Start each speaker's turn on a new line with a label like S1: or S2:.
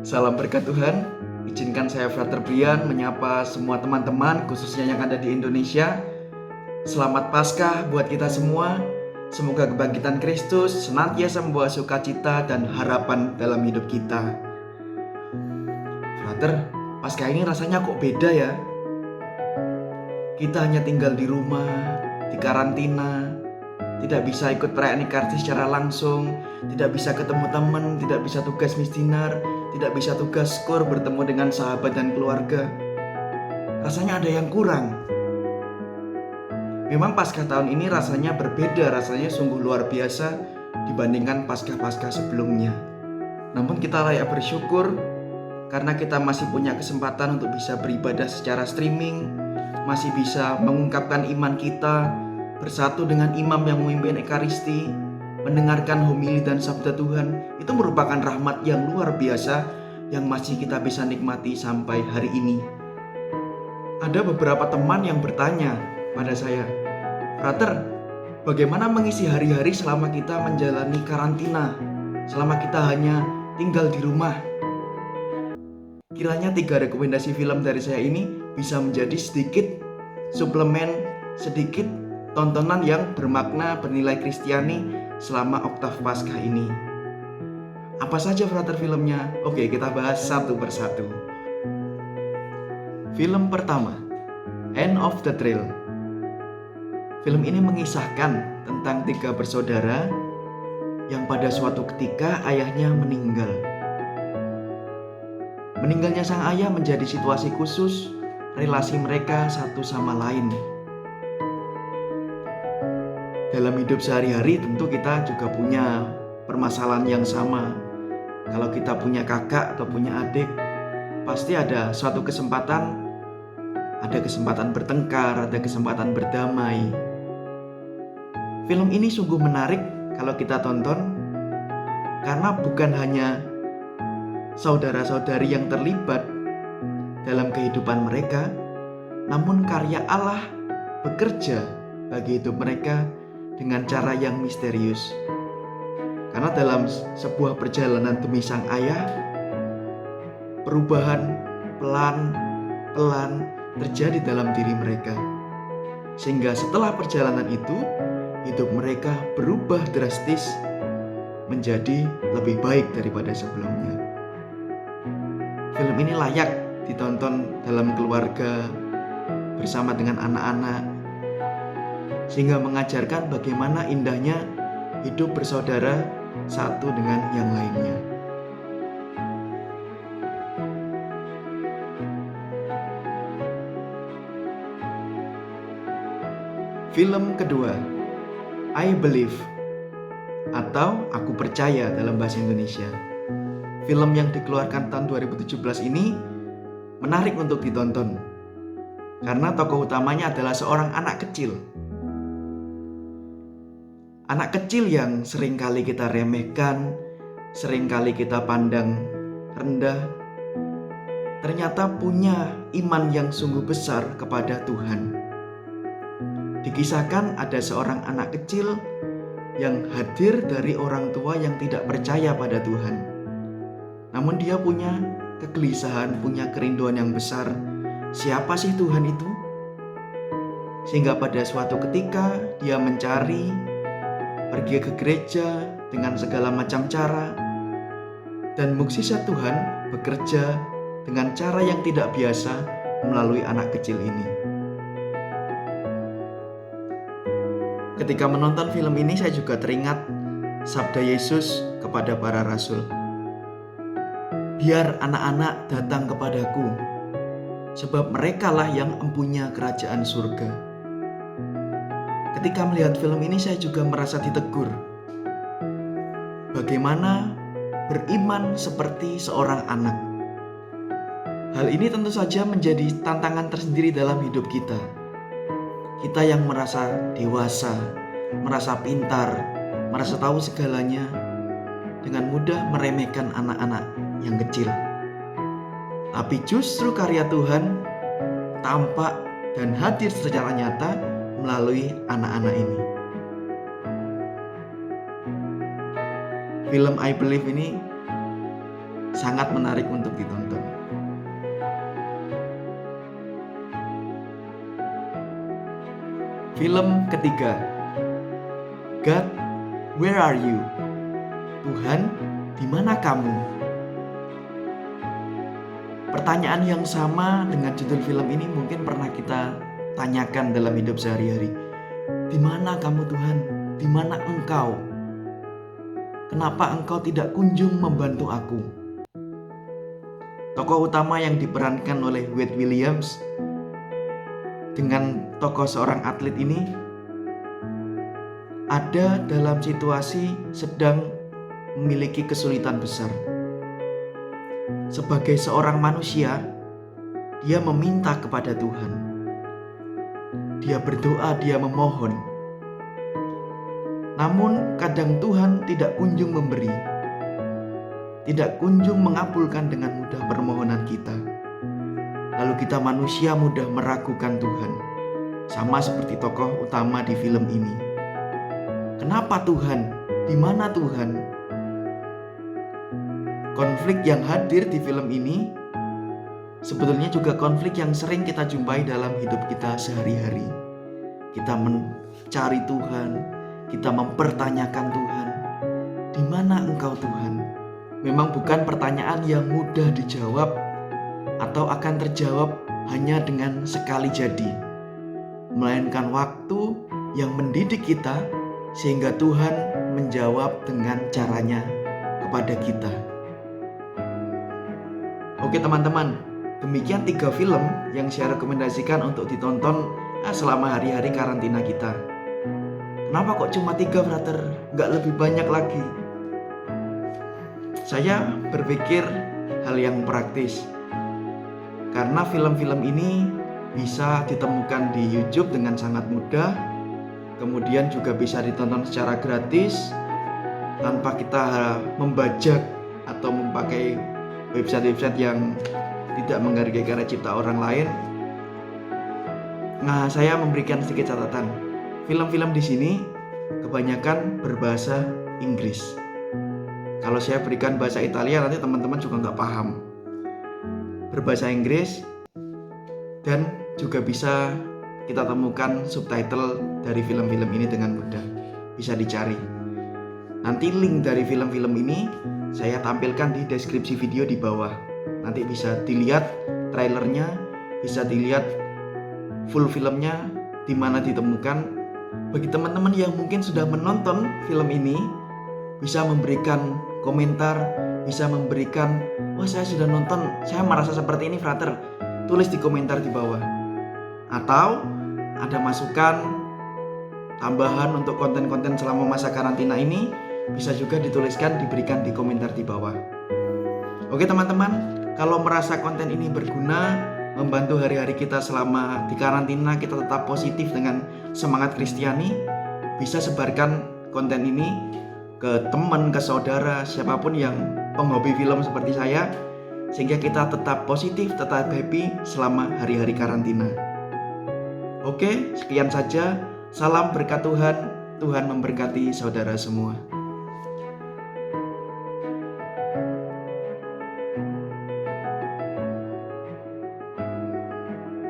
S1: Salam berkat Tuhan. Izinkan saya Frater Brian menyapa semua teman-teman khususnya yang ada di Indonesia. Selamat Paskah buat kita semua. Semoga kebangkitan Kristus senantiasa membawa sukacita dan harapan dalam hidup kita. Frater, Paskah ini rasanya kok beda ya? Kita hanya tinggal di rumah, di karantina, tidak bisa ikut perayaan Ekaristi secara langsung, tidak bisa ketemu teman, tidak bisa tugas misdinar, tidak bisa tugas skor bertemu dengan sahabat dan keluarga. Rasanya ada yang kurang. Memang Paskah tahun ini rasanya berbeda, rasanya sungguh luar biasa dibandingkan Paskah-Paskah sebelumnya. Namun kita layak bersyukur karena kita masih punya kesempatan untuk bisa beribadah secara streaming, masih bisa mengungkapkan iman kita, bersatu dengan imam yang memimpin Ekaristi, mendengarkan homili dan sabda Tuhan. Itu merupakan rahmat yang luar biasa yang masih kita bisa nikmati sampai hari ini. Ada beberapa teman yang bertanya pada saya, "Frater, bagaimana mengisi hari-hari selama kita menjalani karantina, selama kita hanya tinggal di rumah?" Kiranya 3 rekomendasi film dari saya ini bisa menjadi sedikit suplemen, sedikit tontonan yang bermakna, bernilai Kristiani selama Oktav Paskah ini. Apa saja Frater filmnya? Oke, kita bahas satu persatu. Film pertama, End of the Trail. Film ini mengisahkan tentang 3 bersaudara yang pada suatu ketika ayahnya meninggal. Meninggalnya sang ayah menjadi situasi khusus relasi mereka satu sama lain. Dalam hidup sehari-hari tentu kita juga punya permasalahan yang sama. Kalau kita punya kakak atau punya adik, pasti ada suatu kesempatan, ada kesempatan bertengkar, ada kesempatan berdamai. Film ini sungguh menarik kalau kita tonton, karena bukan hanya saudara-saudari yang terlibat dalam kehidupan mereka, namun karya Allah bekerja bagi hidup mereka dengan cara yang misterius. Karena dalam sebuah perjalanan demi sang ayah, perubahan pelan-pelan terjadi dalam diri mereka. Sehingga setelah perjalanan itu, hidup mereka berubah drastis menjadi lebih baik daripada sebelumnya. Film ini layak ditonton dalam keluarga bersama dengan anak-anak, sehingga mengajarkan bagaimana indahnya hidup bersaudara satu dengan yang lainnya. Film kedua, I Believe atau Aku Percaya dalam bahasa Indonesia. Film yang dikeluarkan tahun 2017 ini menarik untuk ditonton karena tokoh utamanya adalah seorang anak kecil. Anak kecil yang seringkali kita remehkan, seringkali kita pandang rendah, ternyata punya iman yang sungguh besar kepada Tuhan. Dikisahkan ada seorang anak kecil yang hadir dari orang tua yang tidak percaya pada Tuhan. Namun dia punya kegelisahan, punya kerinduan yang besar. Siapa sih Tuhan itu? Sehingga pada suatu ketika dia mencari, pergi ke gereja dengan segala macam cara, dan mukjizat Tuhan bekerja dengan cara yang tidak biasa melalui anak kecil ini. Ketika menonton film ini, saya juga teringat sabda Yesus kepada para rasul. "Biar anak-anak datang kepadaku, sebab merekalah yang empunya kerajaan surga." Ketika melihat film ini, saya juga merasa ditegur. Bagaimana beriman seperti seorang anak. Hal ini tentu saja menjadi tantangan tersendiri dalam hidup kita. Kita yang merasa dewasa, merasa pintar, merasa tahu segalanya, dengan mudah meremehkan anak-anak yang kecil. Tapi justru karya Tuhan tampak dan hadir secara nyata melalui anak-anak ini. Film I Believe ini sangat menarik untuk ditonton. Film ketiga, God, Where Are You? Tuhan, di mana kamu? Pertanyaan yang sama dengan judul film ini mungkin pernah kita tanyakan dalam hidup sehari-hari. Di mana kamu Tuhan? Di mana Engkau? Kenapa Engkau tidak kunjung membantu aku? Tokoh utama yang diperankan oleh Wade Williams dengan tokoh seorang atlet ini ada dalam situasi sedang memiliki kesulitan besar. Sebagai seorang manusia, dia meminta kepada Tuhan. Dia berdoa, dia memohon. Namun kadang Tuhan tidak kunjung memberi, tidak kunjung mengabulkan dengan mudah permohonan kita. Lalu kita manusia mudah meragukan Tuhan, sama seperti tokoh utama di film ini. Kenapa Tuhan? Di mana Tuhan? Konflik yang hadir di film ini sebetulnya juga konflik yang sering kita jumpai dalam hidup kita sehari-hari. Kita mencari Tuhan, kita mempertanyakan Tuhan. Di mana Engkau Tuhan? Memang bukan pertanyaan yang mudah dijawab atau akan terjawab hanya dengan sekali jadi, melainkan waktu yang mendidik kita sehingga Tuhan menjawab dengan caranya kepada kita. Oke teman-teman, demikian 3 film yang saya rekomendasikan untuk ditonton selama hari-hari karantina kita. Kenapa kok cuma 3, brother? Nggak lebih banyak lagi? Saya berpikir hal yang praktis, karena film-film ini bisa ditemukan di YouTube dengan sangat mudah. Kemudian juga bisa ditonton secara gratis tanpa kita membajak atau memakai website-website yang tidak menghargai karya cipta orang lain. Nah, saya memberikan sedikit catatan. Film-film di sini kebanyakan berbahasa Inggris. Kalau saya berikan bahasa Italia nanti teman-teman juga nggak paham. Berbahasa Inggris, dan juga bisa kita temukan subtitle dari film-film ini dengan mudah. Bisa dicari. Nanti link dari film-film ini saya tampilkan di deskripsi video di bawah. Nanti bisa dilihat trailernya, bisa dilihat full filmnya di mana ditemukan. Bagi teman-teman yang mungkin sudah menonton film ini, bisa memberikan komentar, bisa memberikan, wah saya sudah nonton, saya merasa seperti ini, frater. Tulis di komentar di bawah. Atau ada masukan tambahan untuk konten-konten selama masa karantina ini, bisa juga dituliskan, diberikan di komentar di bawah. Oke teman-teman, kalau merasa konten ini berguna, membantu hari-hari kita selama di karantina, kita tetap positif dengan semangat Kristiani, bisa sebarkan konten ini ke teman, ke saudara, siapapun yang penghobi film seperti saya, sehingga kita tetap positif, tetap happy selama hari-hari karantina. Oke, sekian saja. Salam berkat Tuhan. Tuhan memberkati saudara semua.